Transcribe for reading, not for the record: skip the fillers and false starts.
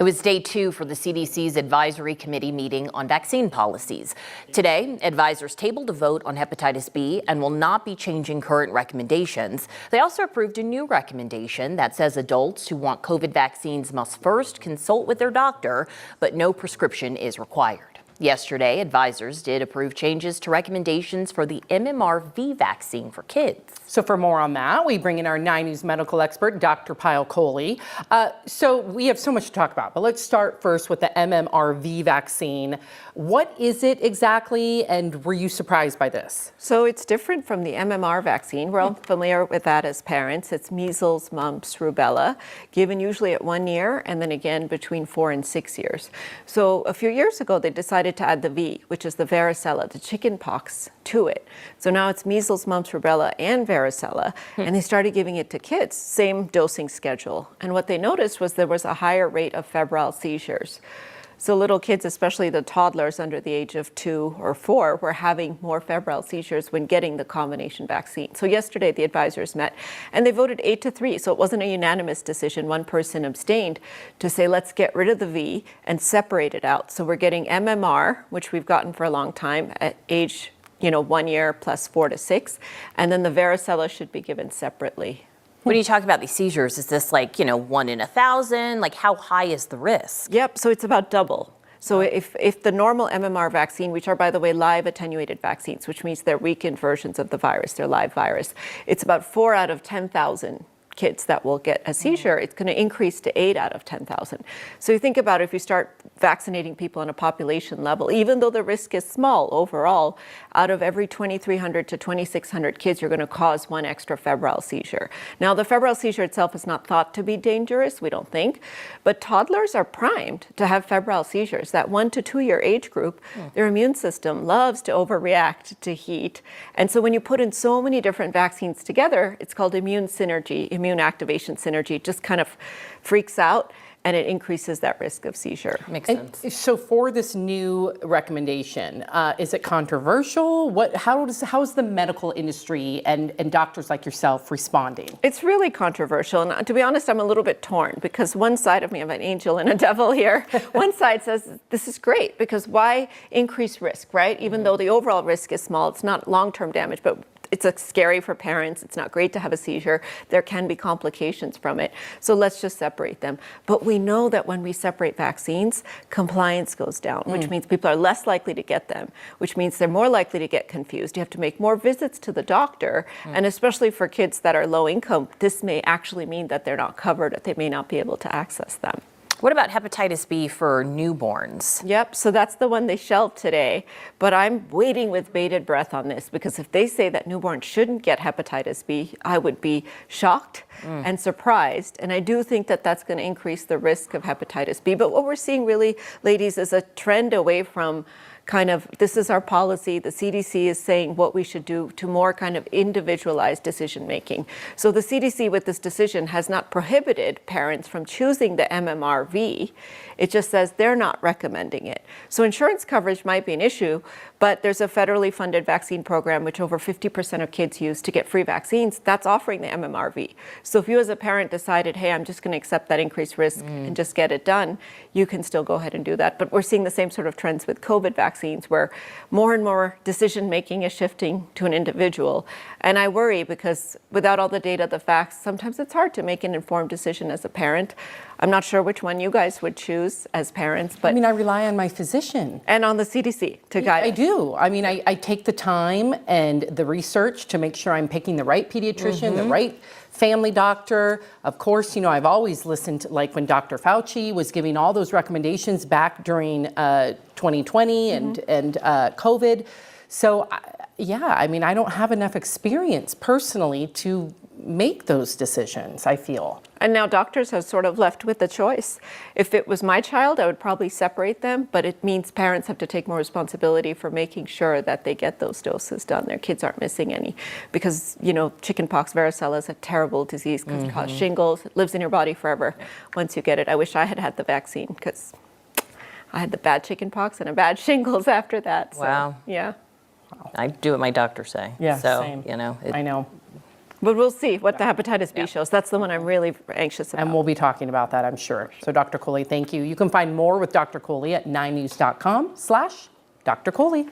It was day 2 for the CDC's advisory committee meeting on vaccine policies. Today, advisors tabled a vote on hepatitis B and will not be changing current recommendations. They also approved a new recommendation that says adults who want COVID vaccines must first consult with their doctor, but no prescription is required. Yesterday, advisors did approve changes to recommendations for the MMRV vaccine for kids. So for more on that, we bring in our 9 News medical expert, Dr. Pyle Coley. So we have so much to talk about, but let's start first with the MMRV vaccine. What is it exactly, and were you surprised by this? So it's different from the MMR vaccine. We're all familiar with that as parents. It's measles, mumps, rubella, given usually at 1 year and then again between 4 and 6 years. So a few years ago, they decided to add the V, which is the varicella, the chicken pox, to it. So now it's measles, mumps, rubella, and varicella, and they started giving it to kids, same dosing schedule. And what they noticed was there was a higher rate of febrile seizures. So little kids, especially the toddlers under the age of 2 or 4, were having more febrile seizures when getting the combination vaccine. So yesterday the advisors met and they voted 8-3. So it wasn't a unanimous decision. One person abstained to say, let's get rid of the V and separate it out. So we're getting MMR, which we've gotten for a long time at age 1 year plus 4 to 6. And then the varicella should be given separately. When you talk about these seizures, is this like, 1 in 1,000? Like, how high is the risk? Yep, so it's about double. So if the normal MMR vaccine, which are, by the way, live attenuated vaccines, which means they're weakened versions of the virus, they're live virus, it's about 4 out of 10,000 kids that will get a seizure. It's going to increase to 8 out of 10,000. So you think about if you start vaccinating people on a population level, even though the risk is small overall, out of every 2,300 to 2,600 kids, you're going to cause 1 extra febrile seizure. Now, the febrile seizure itself is not thought to be dangerous, we don't think, but toddlers are primed to have febrile seizures. That 1 to 2 year age group, their immune system loves to overreact to heat. And so when you put in so many different vaccines together, it's called immune synergy, immune activation synergy. It just kind of freaks out and it increases that risk of seizure. Makes sense. So for this new recommendation, is it controversial? How is the medical industry and doctors like yourself responding? It's really controversial. And to be honest, I'm a little bit torn because one side of me, I'm an angel and a devil here. One side says this is great because why increase risk, right? Even though the overall risk is small, it's not long-term damage, but it's scary for parents. It's not great to have a seizure. There can be complications from it. So let's just separate them. But we know that when we separate vaccines, compliance goes down, which means people are less likely to get them, which means they're more likely to get confused. You have to make more visits to the doctor. And especially for kids that are low income, this may actually mean that they're not covered, that they may not be able to access them. What about hepatitis B for newborns? Yep, so that's the one they shelved today, but I'm waiting with bated breath on this because if they say that newborns shouldn't get hepatitis B, I would be shocked and surprised, and I do think that that's going to increase the risk of hepatitis B. But what we're seeing really, ladies, is a trend away from kind of, this is our policy, the CDC is saying what we should do, to more kind of individualized decision making. So the CDC with this decision has not prohibited parents from choosing the MMRV. It just says they're not recommending it. So insurance coverage might be an issue, but there's a federally funded vaccine program which over 50% of kids use to get free vaccines. That's offering the MMRV. So if you as a parent decided, hey, I'm just going to accept that increased risk and just get it done, you can still go ahead and do that. But we're seeing the same sort of trends with COVID vaccines where more and more decision making is shifting to an individual. And I worry because without all the data, the facts, sometimes it's hard to make an informed decision as a parent. I'm not sure which one you guys would choose as parents, but I rely on my physician. And on the CDC to guide us. I do. I take the time and the research to make sure I'm picking the right pediatrician, the right family doctor. Of course, I've always listened to, like when Dr. Fauci was giving all those recommendations back during 2020 and COVID. So, I don't have enough experience personally to make those decisions, I feel. And now doctors have sort of left with the choice. If it was my child, I would probably separate them, but it means parents have to take more responsibility for making sure that they get those doses done. Their kids aren't missing any because, chickenpox, varicella is a terrible disease because it causes shingles. It lives in your body forever once you get it. I wish I had had the vaccine because I had the bad chickenpox and a bad shingles after that. So, wow. Yeah. I do what my doctors say. Yeah, so, same. I know. But we'll see what the hepatitis B shows. That's the one I'm really anxious about. And we'll be talking about that, I'm sure. So Dr. Coley, thank you. You can find more with Dr. Coley at 9news.com/Dr. Coley.